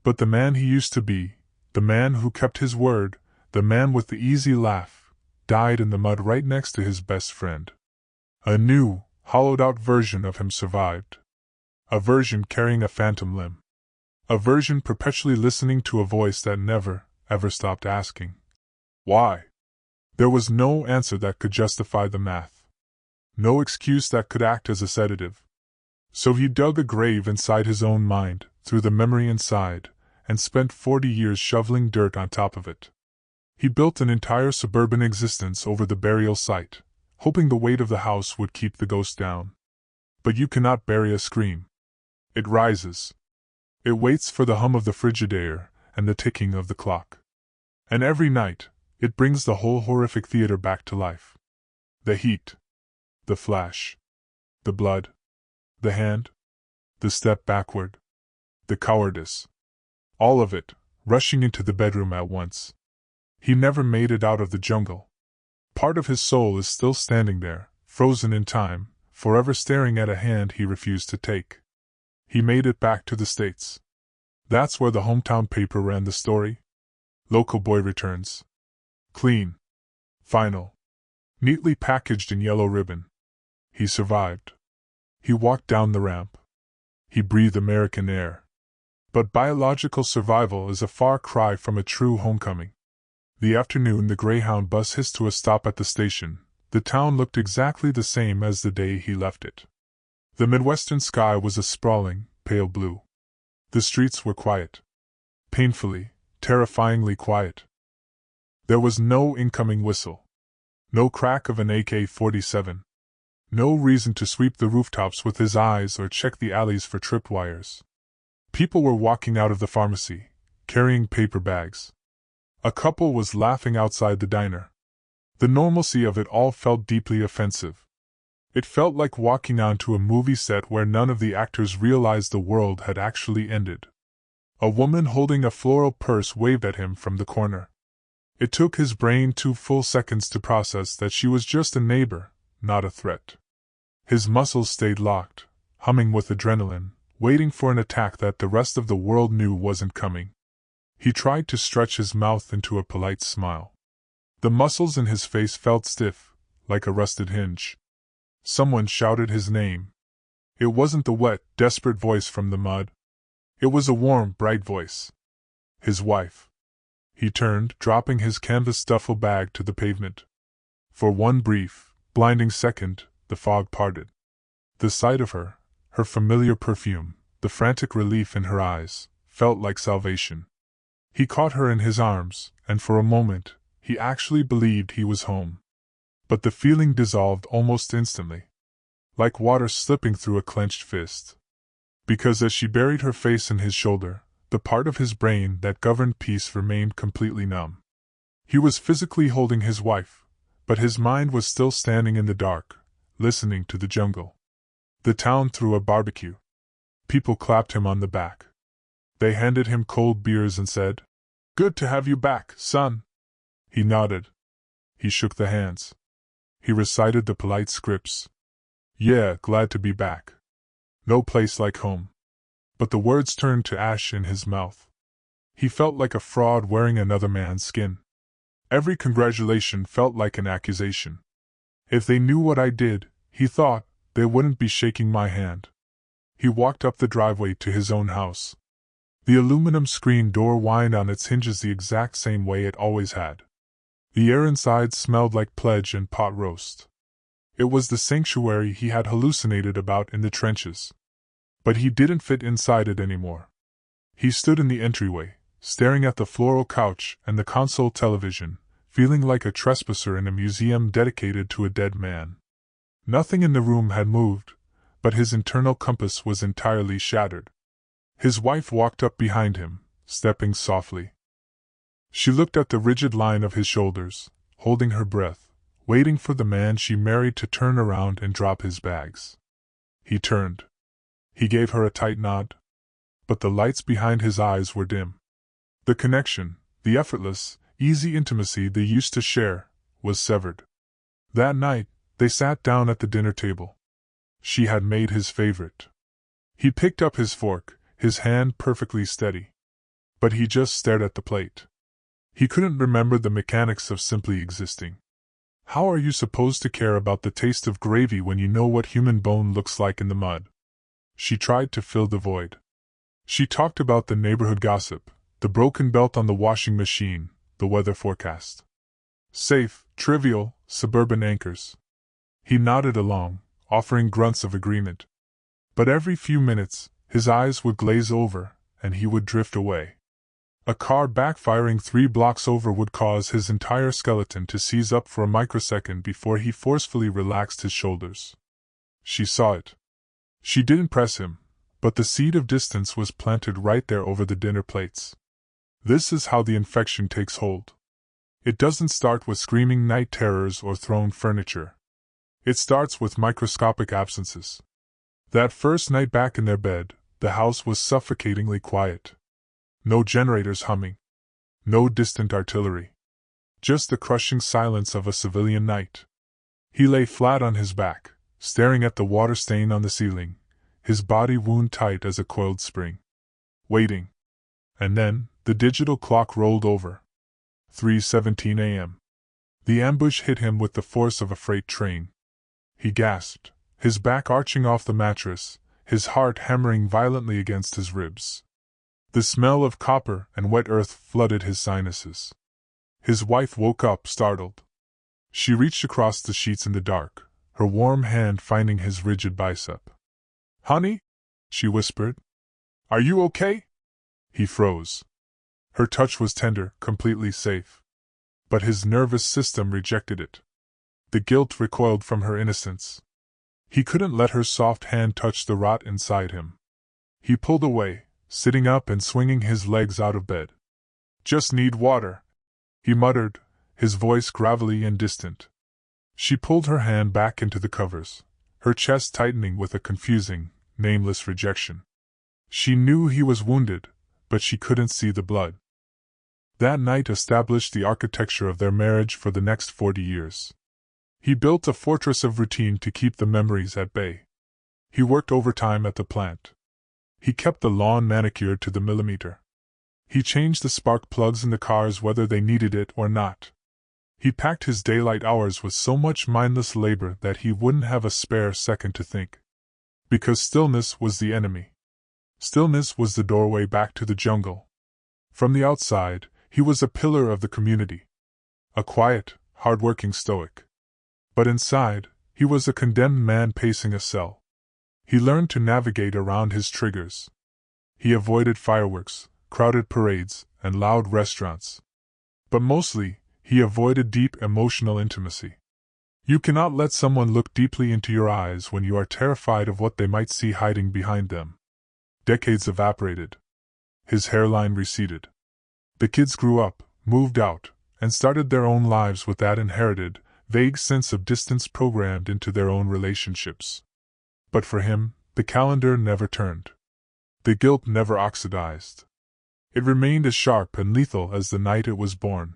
But the man he used to be, the man who kept his word, the man with the easy laugh, died in the mud right next to his best friend. A new, hollowed-out version of him survived. A version carrying a phantom limb. A version perpetually listening to a voice that never, ever stopped asking. Why? There was no answer that could justify the math. No excuse that could act as a sedative. So he dug a grave inside his own mind, threw the memory inside, and spent 40 years shoveling dirt on top of it. He built an entire suburban existence over the burial site, hoping the weight of the house would keep the ghost down. But you cannot bury a scream. It rises. It waits for the hum of the Frigidaire and the ticking of the clock. And every night, it brings the whole horrific theater back to life. The heat. The flash. The blood. The hand. The step backward. The cowardice. All of it, rushing into the bedroom at once. He never made it out of the jungle. Part of his soul is still standing there, frozen in time, forever staring at a hand he refused to take. He made it back to the States. That's where the hometown paper ran the story. Local boy returns. Clean. Final. Neatly packaged in yellow ribbon. He survived. He walked down the ramp. He breathed American air. But biological survival is a far cry from a true homecoming. The afternoon the Greyhound bus hissed to a stop at the station. The town looked exactly the same as the day he left it. The Midwestern sky was a sprawling, pale blue. The streets were quiet. Painfully, terrifyingly quiet. There was no incoming whistle. No crack of an AK-47. No reason to sweep the rooftops with his eyes or check the alleys for tripwires. People were walking out of the pharmacy, carrying paper bags. A couple was laughing outside the diner. The normalcy of it all felt deeply offensive. It felt like walking onto a movie set where none of the actors realized the world had actually ended. A woman holding a floral purse waved at him from the corner. It took his brain 2 full seconds to process that she was just a neighbor, not a threat. His muscles stayed locked, humming with adrenaline, waiting for an attack that the rest of the world knew wasn't coming. He tried to stretch his mouth into a polite smile. The muscles in his face felt stiff, like a rusted hinge. Someone shouted his name. It wasn't the wet, desperate voice from the mud. It was a warm, bright voice. His wife. He turned, dropping his canvas duffel bag to the pavement. For one brief, blinding second, the fog parted. The sight of her, her familiar perfume, the frantic relief in her eyes, felt like salvation. He caught her in his arms, and for a moment, he actually believed he was home. But the feeling dissolved almost instantly. Like water slipping through a clenched fist. Because as she buried her face in his shoulder, the part of his brain that governed peace remained completely numb. He was physically holding his wife, but his mind was still standing in the dark, listening to the jungle. The town threw a barbecue. People clapped him on the back. They handed him cold beers and said, "Good to have you back, son." He nodded. He shook the hands. He recited the polite scripts. "Yeah, glad to be back. No place like home." But the words turned to ash in his mouth. He felt like a fraud wearing another man's skin. Every congratulation felt like an accusation. If they knew what I did, he thought, they wouldn't be shaking my hand. He walked up the driveway to his own house. The aluminum screen door whined on its hinges the exact same way it always had. The air inside smelled like pledge and pot roast. It was the sanctuary he had hallucinated about in the trenches. But he didn't fit inside it anymore. He stood in the entryway, staring at the floral couch and the console television, feeling like a trespasser in a museum dedicated to a dead man. Nothing in the room had moved, but his internal compass was entirely shattered. His wife walked up behind him, stepping softly. She looked at the rigid line of his shoulders, holding her breath, waiting for the man she married to turn around and drop his bags. He turned. He gave her a tight nod. But the lights behind his eyes were dim. The connection, the effortless, easy intimacy they used to share, was severed. That night, they sat down at the dinner table. She had made his favorite. He picked up his fork, his hand perfectly steady. But he just stared at the plate. He couldn't remember the mechanics of simply existing. How are you supposed to care about the taste of gravy when you know what human bone looks like in the mud? She tried to fill the void. She talked about the neighborhood gossip, the broken belt on the washing machine, the weather forecast. Safe, trivial, suburban anchors. He nodded along, offering grunts of agreement. But every few minutes, his eyes would glaze over, and he would drift away. A car backfiring 3 blocks over would cause his entire skeleton to seize up for a microsecond before he forcefully relaxed his shoulders. She saw it. She didn't press him, but the seed of distance was planted right there over the dinner plates. This is how the infection takes hold. It doesn't start with screaming night terrors or thrown furniture. It starts with microscopic absences. That first night back in their bed, the house was suffocatingly quiet. No generators humming. No distant artillery. Just the crushing silence of a civilian night. He lay flat on his back, staring at the water stain on the ceiling, his body wound tight as a coiled spring. Waiting. And then, the digital clock rolled over. 3:17 a.m. The ambush hit him with the force of a freight train. He gasped, his back arching off the mattress, his heart hammering violently against his ribs. The smell of copper and wet earth flooded his sinuses. His wife woke up, startled. She reached across the sheets in the dark, her warm hand finding his rigid bicep. "Honey?" she whispered. "Are you okay?" He froze. Her touch was tender, completely safe. But his nervous system rejected it. The guilt recoiled from her innocence. He couldn't let her soft hand touch the rot inside him. He pulled away, sitting up and swinging his legs out of bed. "Just need water," he muttered, his voice gravelly and distant. She pulled her hand back into the covers, her chest tightening with a confusing, nameless rejection. She knew he was wounded, but she couldn't see the blood. That night established the architecture of their marriage for the next 40 years. He built a fortress of routine to keep the memories at bay. He worked overtime at the plant. He kept the lawn manicured to the millimeter. He changed the spark plugs in the cars whether they needed it or not. He packed his daylight hours with so much mindless labor that he wouldn't have a spare second to think. Because stillness was the enemy. Stillness was the doorway back to the jungle. From the outside, he was a pillar of the community. A quiet, hard-working stoic. But inside, he was a condemned man pacing a cell. He learned to navigate around his triggers. He avoided fireworks, crowded parades, and loud restaurants. But mostly, he avoided deep emotional intimacy. You cannot let someone look deeply into your eyes when you are terrified of what they might see hiding behind them. Decades evaporated. His hairline receded. The kids grew up, moved out, and started their own lives with that inherited, vague sense of distance programmed into their own relationships. But for him, the calendar never turned. The guilt never oxidized. It remained as sharp and lethal as the night it was born.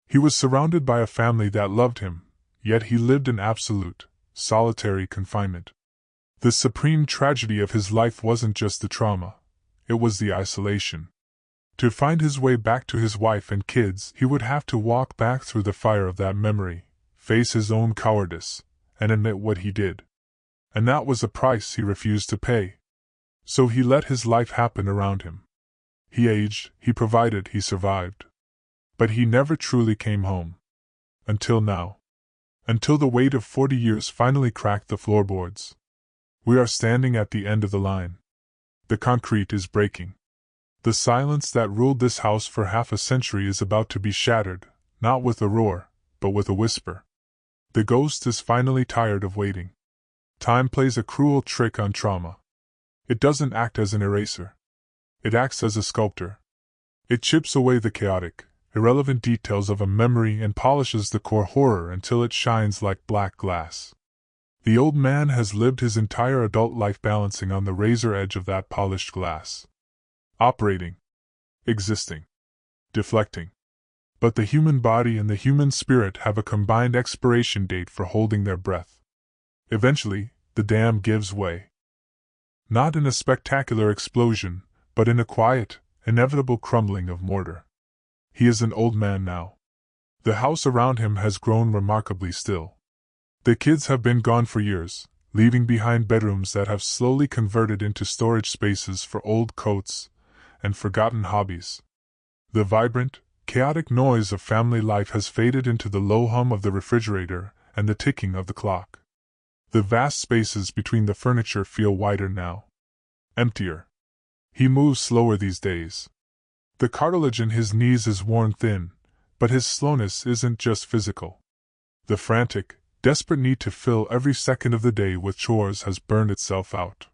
He was surrounded by a family that loved him, yet he lived in absolute, solitary confinement. The supreme tragedy of his life wasn't just the trauma, it was the isolation. To find his way back to his wife and kids, he would have to walk back through the fire of that memory, face his own cowardice, and admit what he did. And that was a price he refused to pay. So he let his life happen around him. He aged, he provided, he survived. But he never truly came home. Until now. Until the weight of 40 years finally cracked the floorboards. We are standing at the end of the line. The concrete is breaking. The silence that ruled this house for half a century is about to be shattered, not with a roar, but with a whisper. The ghost is finally tired of waiting. Time plays a cruel trick on trauma. It doesn't act as an eraser. It acts as a sculptor. It chips away the chaotic, irrelevant details of a memory and polishes the core horror until it shines like black glass. The old man has lived his entire adult life balancing on the razor edge of that polished glass. Operating. Existing. Deflecting. But the human body and the human spirit have a combined expiration date for holding their breath. Eventually, the dam gives way. Not in a spectacular explosion, but in a quiet, inevitable crumbling of mortar. He is an old man now. The house around him has grown remarkably still. The kids have been gone for years, leaving behind bedrooms that have slowly converted into storage spaces for old coats and forgotten hobbies. The vibrant, chaotic noise of family life has faded into the low hum of the refrigerator and the ticking of the clock. The vast spaces between the furniture feel wider now. Emptier. He moves slower these days. The cartilage in his knees is worn thin, but his slowness isn't just physical. The frantic, desperate need to fill every second of the day with chores has burned itself out.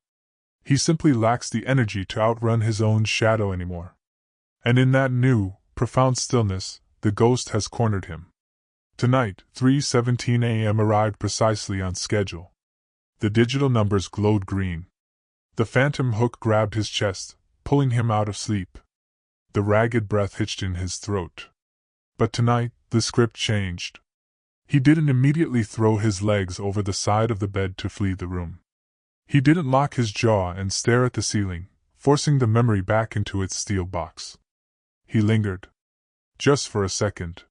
He simply lacks the energy to outrun his own shadow anymore. And in that new, profound stillness, the ghost has cornered him. Tonight, 3:17 a.m. arrived precisely on schedule. The digital numbers glowed green. The phantom hook grabbed his chest, pulling him out of sleep. The ragged breath hitched in his throat. But tonight, the script changed. He didn't immediately throw his legs over the side of the bed to flee the room. He didn't lock his jaw and stare at the ceiling, forcing the memory back into its steel box. He lingered. Just for a second.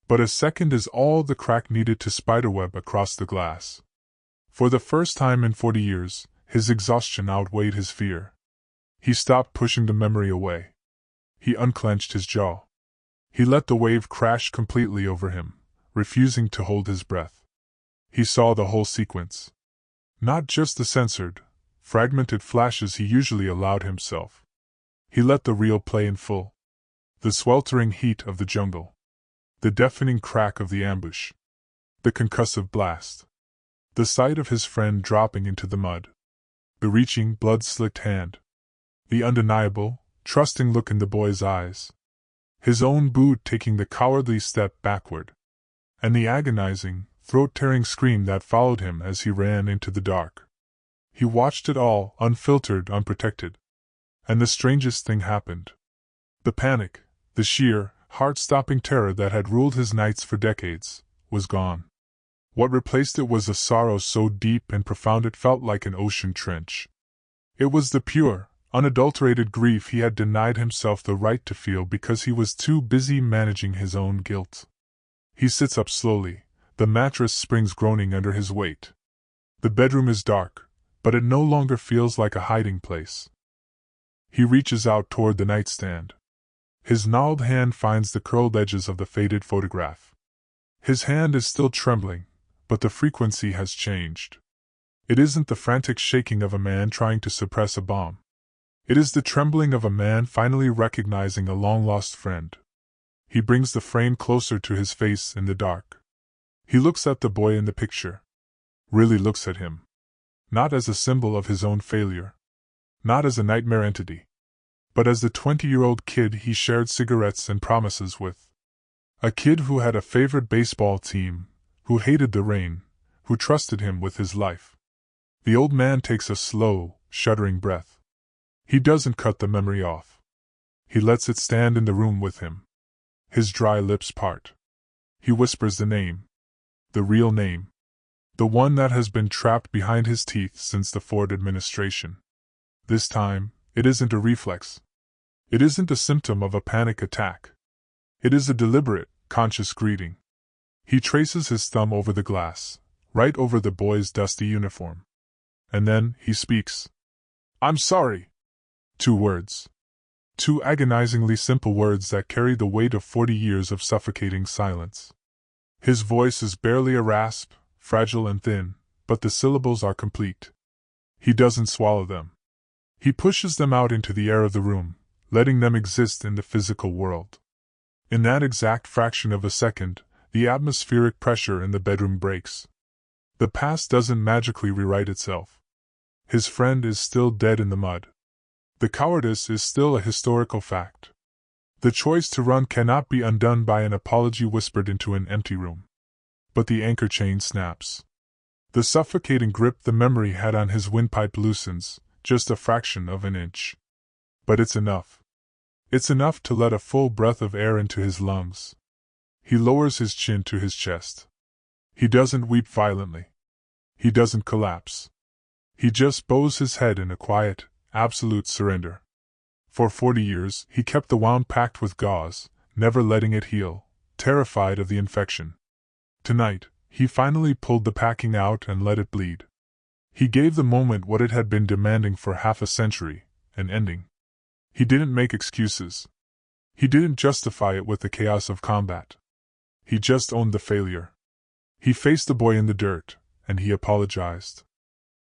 But a second is all the crack needed to spiderweb across the glass. For the first time in 40 years, his exhaustion outweighed his fear. He stopped pushing the memory away. He unclenched his jaw. He let the wave crash completely over him, refusing to hold his breath. He saw the whole sequence. Not just the censored, fragmented flashes he usually allowed himself. He let the reel play in full. The sweltering heat of the jungle. The deafening crack of the ambush. The concussive blast. The sight of his friend dropping into the mud. The reaching, blood-slicked hand. The undeniable, trusting look in the boy's eyes. His own boot taking the cowardly step backward. And the agonizing, throat-tearing scream that followed him as he ran into the dark. He watched it all, unfiltered, unprotected. And the strangest thing happened. The panic, the sheer, heart-stopping terror that had ruled his nights for decades, was gone. What replaced it was a sorrow so deep and profound it felt like an ocean trench. It was the pure, unadulterated grief he had denied himself the right to feel because he was too busy managing his own guilt. He sits up slowly, the mattress springs groaning under his weight. The bedroom is dark, but it no longer feels like a hiding place. He reaches out toward the nightstand. His gnarled hand finds the curled edges of the faded photograph. His hand is still trembling, but the frequency has changed. It isn't the frantic shaking of a man trying to suppress a bomb. It is the trembling of a man finally recognizing a long-lost friend. He brings the frame closer to his face in the dark. He looks at the boy in the picture. Really looks at him. Not as a symbol of his own failure. Not as a nightmare entity. But as the 20-year-old kid he shared cigarettes and promises with. A kid who had a favorite baseball team, who hated the rain, who trusted him with his life. The old man takes a slow, shuddering breath. He doesn't cut the memory off. He lets it stand in the room with him. His dry lips part. He whispers the name. The real name. The one that has been trapped behind his teeth since the Ford administration. This time, it isn't a reflex. It isn't a symptom of a panic attack. It is a deliberate, conscious greeting. He traces his thumb over the glass, right over the boy's dusty uniform. And then, he speaks. "I'm sorry." 2 words. 2 agonizingly simple words that carry the weight of 40 years of suffocating silence. His voice is barely a rasp, fragile and thin, but the syllables are complete. He doesn't swallow them. He pushes them out into the air of the room, letting them exist in the physical world. In that exact fraction of a second, the atmospheric pressure in the bedroom breaks. The past doesn't magically rewrite itself. His friend is still dead in the mud. The cowardice is still a historical fact. The choice to run cannot be undone by an apology whispered into an empty room. But the anchor chain snaps. The suffocating grip the memory had on his windpipe loosens, just a fraction of an inch. But it's enough. It's enough to let a full breath of air into his lungs. He lowers his chin to his chest. He doesn't weep violently. He doesn't collapse. He just bows his head in a quiet, absolute surrender. For 40 years, he kept the wound packed with gauze, never letting it heal, terrified of the infection. Tonight, he finally pulled the packing out and let it bleed. He gave the moment what it had been demanding for half a century, an ending. He didn't make excuses. He didn't justify it with the chaos of combat. He just owned the failure. He faced the boy in the dirt, and he apologized.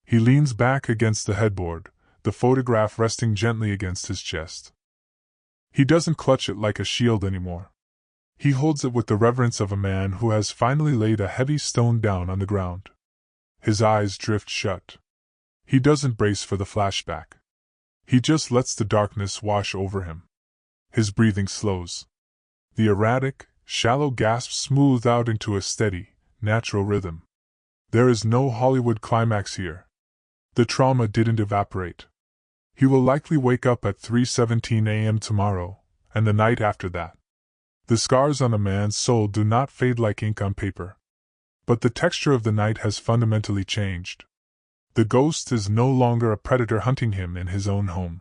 He leans back against the headboard, the photograph resting gently against his chest. He doesn't clutch it like a shield anymore. He holds it with the reverence of a man who has finally laid a heavy stone down on the ground. His eyes drift shut. He doesn't brace for the flashback. He just lets the darkness wash over him. His breathing slows. The erratic, shallow gasps smooth out into a steady, natural rhythm. There is no Hollywood climax here. The trauma didn't evaporate. He will likely wake up at 3:17 a.m. tomorrow, and the night after that. The scars on a man's soul do not fade like ink on paper. But the texture of the night has fundamentally changed. The ghost is no longer a predator hunting him in his own home.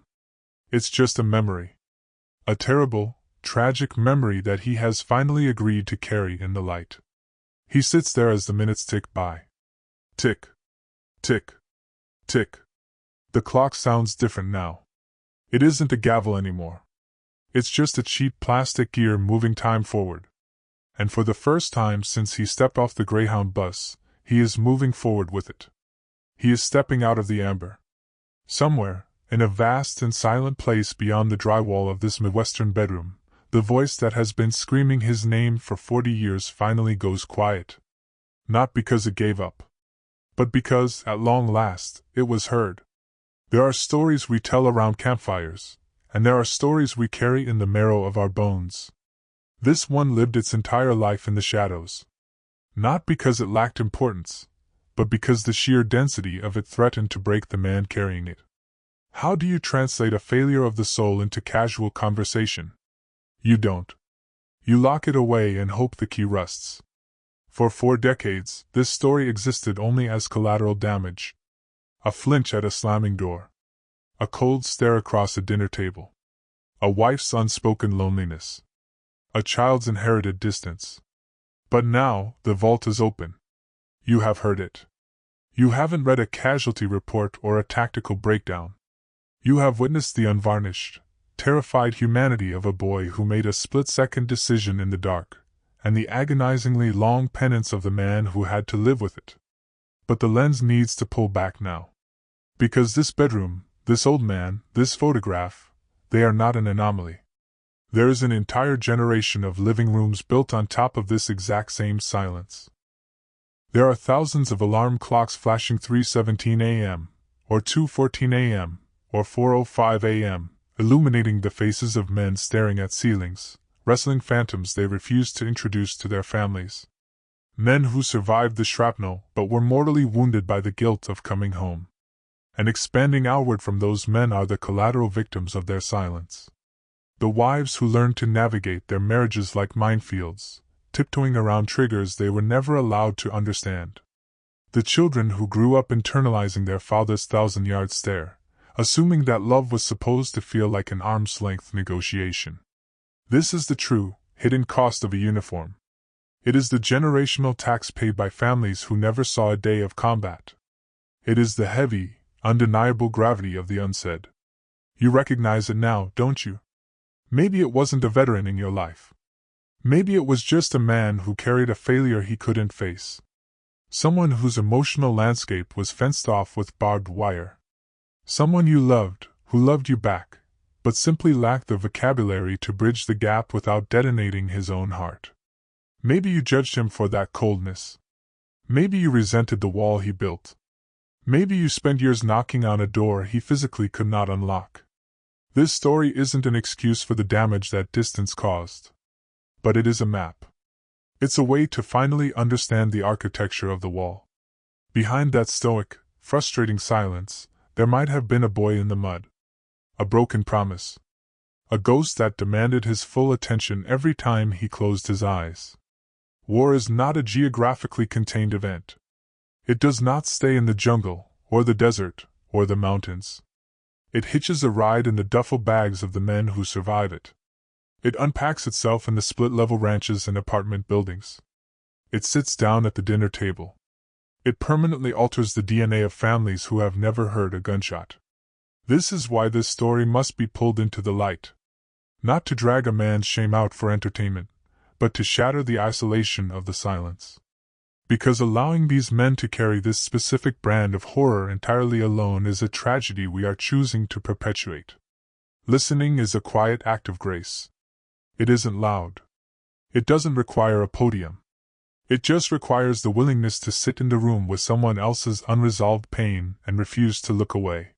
It's just a memory. A terrible, tragic memory that he has finally agreed to carry in the light. He sits there as the minutes tick by. Tick. Tick. Tick. The clock sounds different now. It isn't a gavel anymore. It's just a cheap plastic gear moving time forward. And for the first time since he stepped off the Greyhound bus, he is moving forward with it. He is stepping out of the amber. Somewhere, in a vast and silent place beyond the drywall of this Midwestern bedroom, the voice that has been screaming his name for 40 years finally goes quiet. Not because it gave up, but because, at long last, it was heard. There are stories we tell around campfires, and there are stories we carry in the marrow of our bones. This one lived its entire life in the shadows. Not because it lacked importance, but because the sheer density of it threatened to break the man carrying it. How do you translate a failure of the soul into casual conversation? You don't. You lock it away and hope the key rusts. For 4 decades, this story existed only as collateral damage. A flinch at a slamming door. A cold stare across a dinner table. A wife's unspoken loneliness. A child's inherited distance. But now, the vault is open. You have heard it. You haven't read a casualty report or a tactical breakdown. You have witnessed the unvarnished, terrified humanity of a boy who made a split-second decision in the dark, and the agonizingly long penance of the man who had to live with it. But the lens needs to pull back now. Because this bedroom, this old man, this photograph, they are not an anomaly. There is an entire generation of living rooms built on top of this exact same silence. There are thousands of alarm clocks flashing 3:17 a.m., or 2:14 a.m., or 4:05 a.m., illuminating the faces of men staring at ceilings, wrestling phantoms they refused to introduce to their families. Men who survived the shrapnel but were mortally wounded by the guilt of coming home. And expanding outward from those men are the collateral victims of their silence. The wives who learned to navigate their marriages like minefields, tiptoeing around triggers they were never allowed to understand. The children who grew up internalizing their father's 1,000-yard stare, assuming that love was supposed to feel like an arm's-length negotiation. This is the true, hidden cost of a uniform. It is the generational tax paid by families who never saw a day of combat. It is the heavy, undeniable gravity of the unsaid. You recognize it now, don't you? Maybe it wasn't a veteran in your life. Maybe it was just a man who carried a failure he couldn't face. Someone whose emotional landscape was fenced off with barbed wire. Someone you loved, who loved you back, but simply lacked the vocabulary to bridge the gap without detonating his own heart. Maybe you judged him for that coldness. Maybe you resented the wall he built. Maybe you spent years knocking on a door he physically could not unlock. This story isn't an excuse for the damage that distance caused. But it is a map. It's a way to finally understand the architecture of the wall. Behind that stoic, frustrating silence, there might have been a boy in the mud. A broken promise. A ghost that demanded his full attention every time he closed his eyes. War is not a geographically contained event. It does not stay in the jungle, or the desert, or the mountains. It hitches a ride in the duffel bags of the men who survive it. It unpacks itself in the split-level ranches and apartment buildings. It sits down at the dinner table. It permanently alters the DNA of families who have never heard a gunshot. This is why this story must be pulled into the light. Not to drag a man's shame out for entertainment, but to shatter the isolation of the silence. Because allowing these men to carry this specific brand of horror entirely alone is a tragedy we are choosing to perpetuate. Listening is a quiet act of grace. It isn't loud. It doesn't require a podium. It just requires the willingness to sit in the room with someone else's unresolved pain and refuse to look away.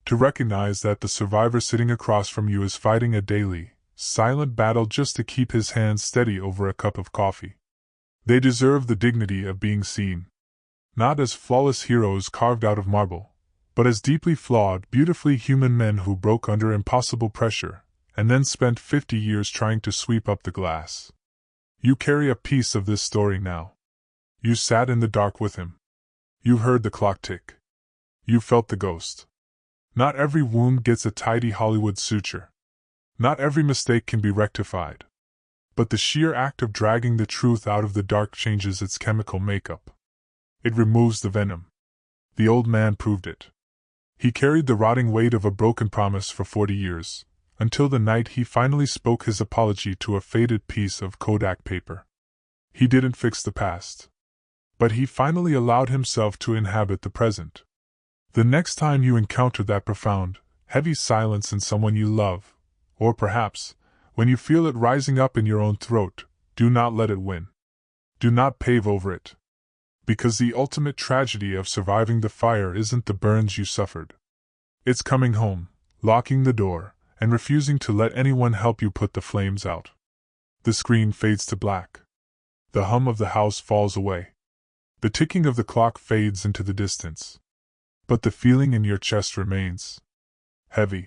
To recognize that the survivor sitting across from you is fighting a daily, silent battle just to keep his hands steady over a cup of coffee. They deserve the dignity of being seen. Not as flawless heroes carved out of marble, but as deeply flawed, beautifully human men who broke under impossible pressure, and then spent 50 years trying to sweep up the glass. You carry a piece of this story now. You sat in the dark with him. You heard the clock tick. You felt the ghost. Not every wound gets a tidy Hollywood suture. Not every mistake can be rectified. But the sheer act of dragging the truth out of the dark changes its chemical makeup. It removes the venom. The old man proved it. He carried the rotting weight of a broken promise for 40 years. Until the night he finally spoke his apology to a faded piece of Kodak paper. He didn't fix the past. But he finally allowed himself to inhabit the present. The next time you encounter that profound, heavy silence in someone you love, or perhaps, when you feel it rising up in your own throat, do not let it win. Do not pave over it. Because the ultimate tragedy of surviving the fire isn't the burns you suffered. It's coming home, locking the door, and refusing to let anyone help you put the flames out. The screen fades to black. The hum of the house falls away. The ticking of the clock fades into the distance. But the feeling in your chest remains. Heavy,